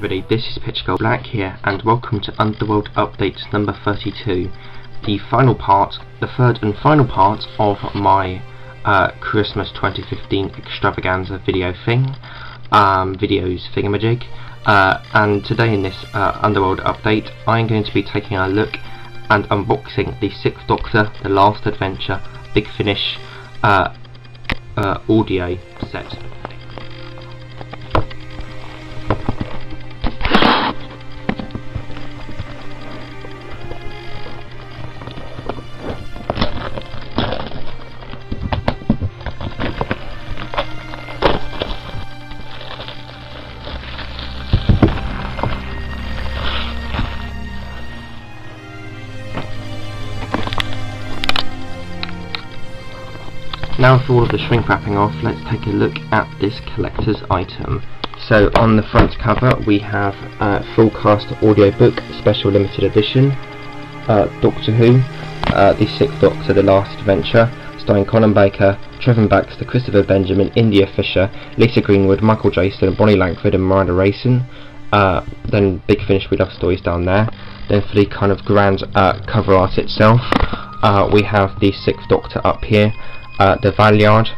everybody, this is Pitch Gold Black here, and welcome to Underworld Update number 32, the final part, the third and final part of my Christmas 2015 extravaganza videos thingamajig, and today in this Underworld Update I'm going to be taking a look and unboxing the 6th Doctor, The Last Adventure, Big Finish audio set. Now with all of the shrink wrapping off, let's take a look at this collector's item. So on the front cover we have full cast audiobook, special limited edition, Doctor Who, the 6th Doctor, The Last Adventure, starring Colin Baker, Trevor Baxter, Christopher Benjamin, India Fisher, Lisa Greenwood, Michael Jason, Bonnie Langford and Miranda Rayson. Then Big Finish We Love Stories down there. Then for the kind of grand cover art itself, we have the 6th Doctor up here. The Valeyard,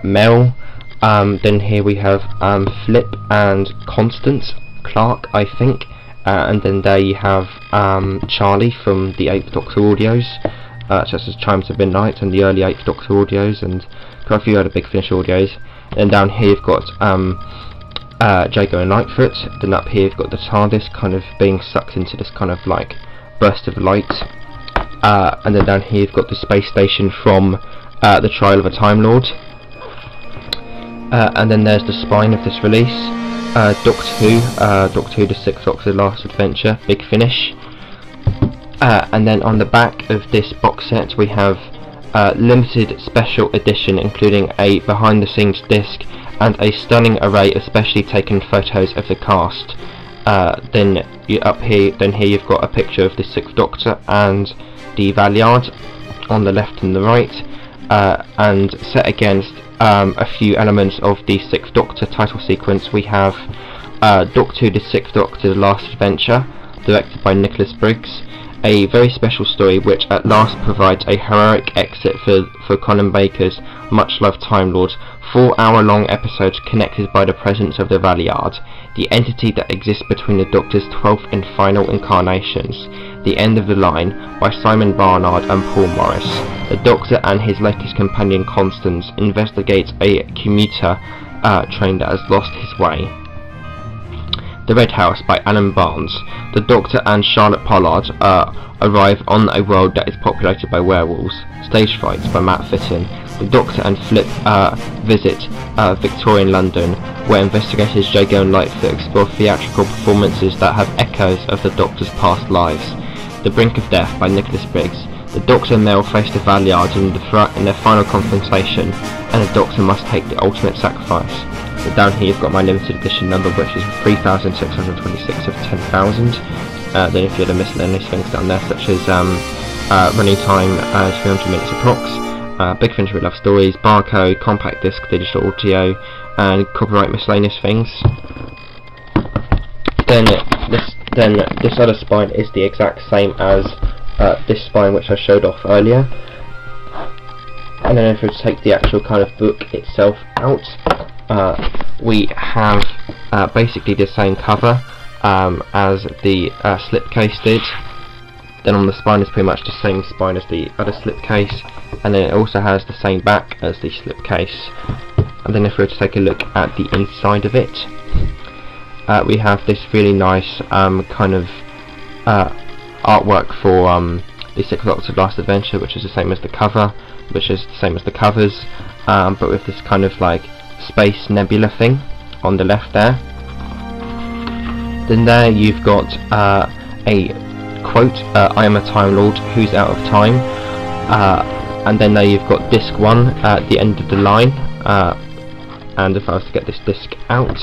Mel, then here we have Flip and Constance Clark, I think, and then there you have Charlie from the 8th Doctor audios, such as Chimes of Midnight and the early 8th Doctor audios, and quite a few other Big Finish audios. And down here you've got Jago and Lightfoot. Then up here you've got the TARDIS kind of being sucked into this kind of like burst of light, and then down here you've got the space station from The Trial of a Time Lord, and then there's the spine of this release, Doctor Who, The 6th Doctor, The Last Adventure, Big Finish, and then on the back of this box set we have limited special edition, including a behind the scenes disc and a stunning array of specially taken photos of the cast. Then here you've got a picture of the 6th Doctor and the Valeyard on the left and the right. And set against a few elements of the 6th Doctor title sequence, we have Doctor Who, The 6th Doctor, The Last Adventure, directed by Nicholas Briggs, a very special story which at last provides a heroic exit for Colin Baker's much-loved Time Lord, 4-hour-long episodes connected by the presence of the Valeyard, the entity that exists between the Doctor's 12th and final incarnations. The End of the Line, by Simon Barnard and Paul Morris. The Doctor and his latest companion Constance investigate a commuter train that has lost his way. The Red House, by Alan Barnes. The Doctor and Charlotte Pollard arrive on a world that is populated by werewolves. Stage Frights, by Matt Fitton. The Doctor and Flip visit Victorian London, where investigators Jago and Lightfoot explore theatrical performances that have echoes of the Doctor's past lives. The Brink of Death, by Nicholas Briggs. The Doctor and Mel face the Valeyard in their final confrontation, and the Doctor must take the ultimate sacrifice. So down here you've got my limited edition number, which is 3,626 of 10,000. Then if you had a miscellaneous things down there, such as running time 300 minutes approx, Big Finish We Love Stories, barcode, compact disc, digital audio, and copyright miscellaneous things. Then this other spine is the exact same as this spine which I showed off earlier. And then if we take the actual kind of book itself out, we have basically the same cover as the slipcase did. Then on the spine is pretty much the same spine as the other slipcase, and then it also has the same back as the slipcase. And then if we were to take a look at the inside of it, we have this really nice kind of artwork for the 6th Doctor, Last Adventure, which is the same as the cover, which is the same as the covers, but with this kind of like space nebula thing on the left there. Then there you've got a quote, I am a Time Lord, who's out of time, and then there you've got disc 1 at the end of the line, and if I was to get this disc out,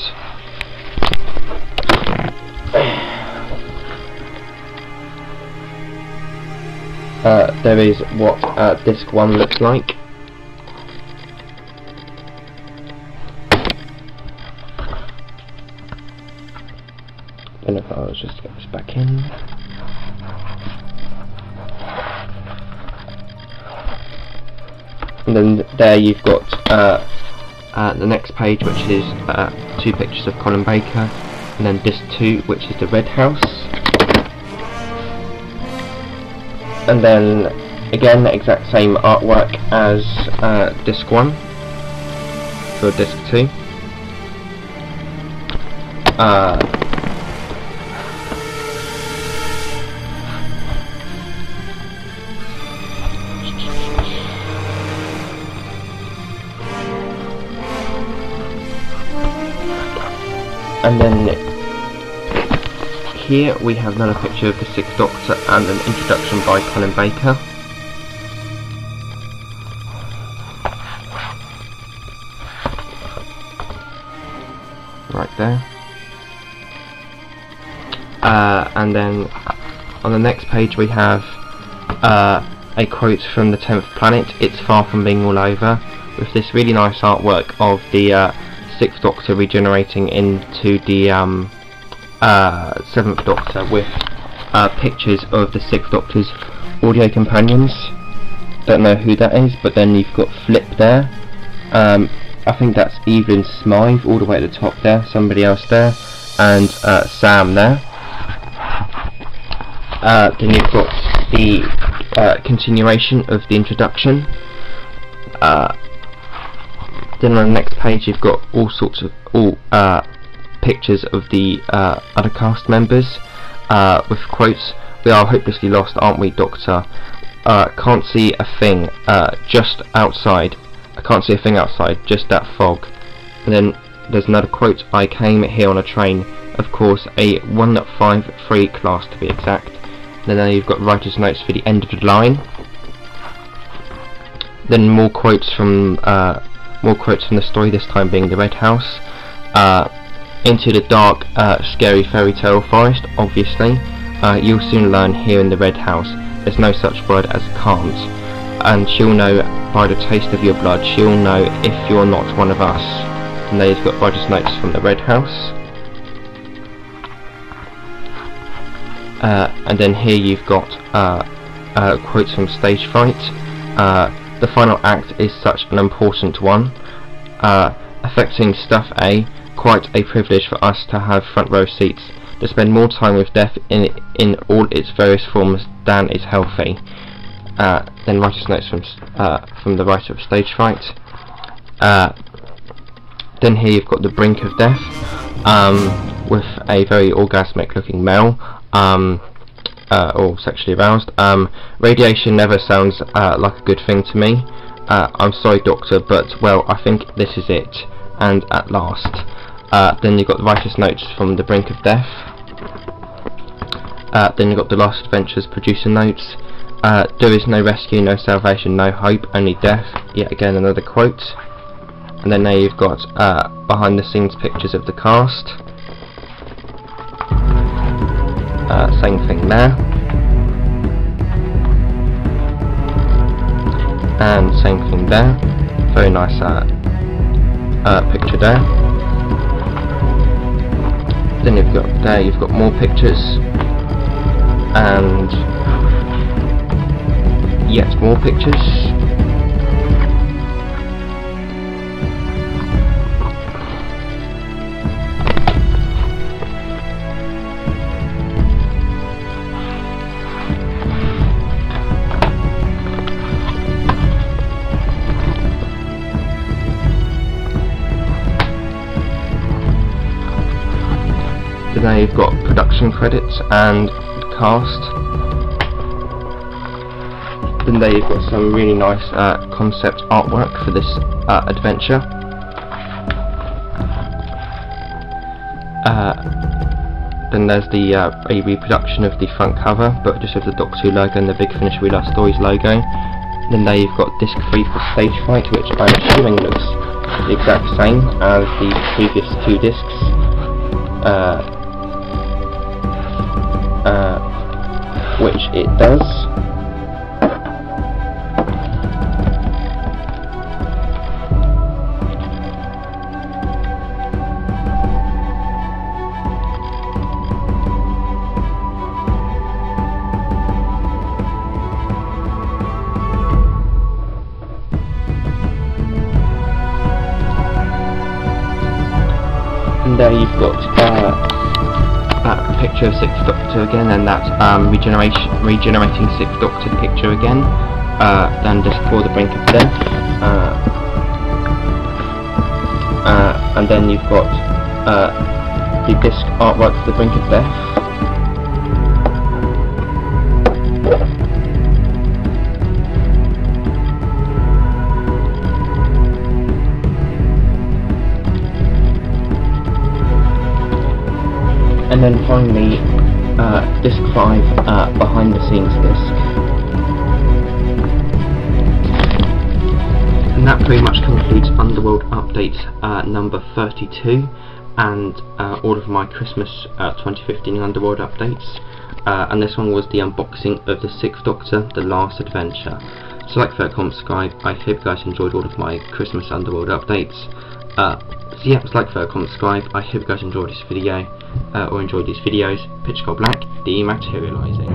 there is what disc 1 looks like. let's just get this back in. And then there you've got the next page, which is 2 pictures of Colin Baker, and then disc 2, which is the Red House. And then again the exact same artwork as disc 1 for disc 2. And then here we have another picture of the 6th Doctor and an introduction by Colin Baker. Right there. And then on the next page we have a quote from the 10th planet, "It's far from being all over," with this really nice artwork of the 6th Doctor regenerating into the 7th Doctor, with pictures of the 6th Doctor's audio companions. Don't know who that is, but then you've got Flip there. I think that's Evelyn Smythe all the way at the top there, somebody else there, and Sam there. Then you've got the continuation of the introduction. Then on the next page you've got all sorts of pictures of the other cast members with quotes. "We are hopelessly lost, aren't we, Doctor? Can't see a thing just outside. I can't see a thing outside, just that fog." And then there's another quote, "I came here on a train, of course, a 153 class to be exact." And then you've got writer's notes for the end of the line. Then more quotes from the story, this time being the Red House. "Into the dark, scary fairy tale forest, obviously. You'll soon learn here in the Red House. There's no such word as can't. And she'll know by the taste of your blood. She'll know if you're not one of us." And there you've got writer's notes from the Red House. And then here you've got quotes from Stage Fright. "The final act is such an important one. Affecting stuff A, quite a privilege for us to have front row seats, to spend more time with death in all its various forms than is healthy." Then writer's notes from the writer of Stage Fright. Then here you've got the brink of death, with a very orgasmic looking male, or sexually aroused. "Radiation never sounds like a good thing to me. I'm sorry, Doctor, but well, I think this is it, and at last." Then you've got the writer's notes from the brink of death. Then you've got the Last Adventures producer notes. "There is no rescue, no salvation, no hope, only death." Yet again another quote. And then now you've got behind the scenes pictures of the cast. Same thing there. And same thing there. Very nice picture there. Then you've got more pictures, and yet more pictures. Now you've got production credits and the cast. Then there you've got some really nice concept artwork for this adventure. Then there's the a reproduction of the front cover, but just with the Doctor Who logo and the Big Finish We Love Stories logo. Then there you've got disc 3 for Stage Fright, which I'm assuming looks the exact same as the previous 2 discs. Which it does. there you've got a picture of Sixth Doctor again, and that's regenerating Sixth Doctor picture again. Then just for the brink of death. And then you've got the disc artwork for the brink of death. And then finally, disc 5, behind the scenes disc. And that pretty much concludes Underworld update number 32, and all of my Christmas 2015 Underworld updates. And this one was the unboxing of the Sixth Doctor, The Last Adventure. So like, fair, comment, subscribe. I hope you guys enjoyed all of my Christmas Underworld updates. So yeah, like, fair, comment, subscribe. I hope you guys enjoyed this video, or enjoyed these videos. Pitch Cold Black, dematerializing.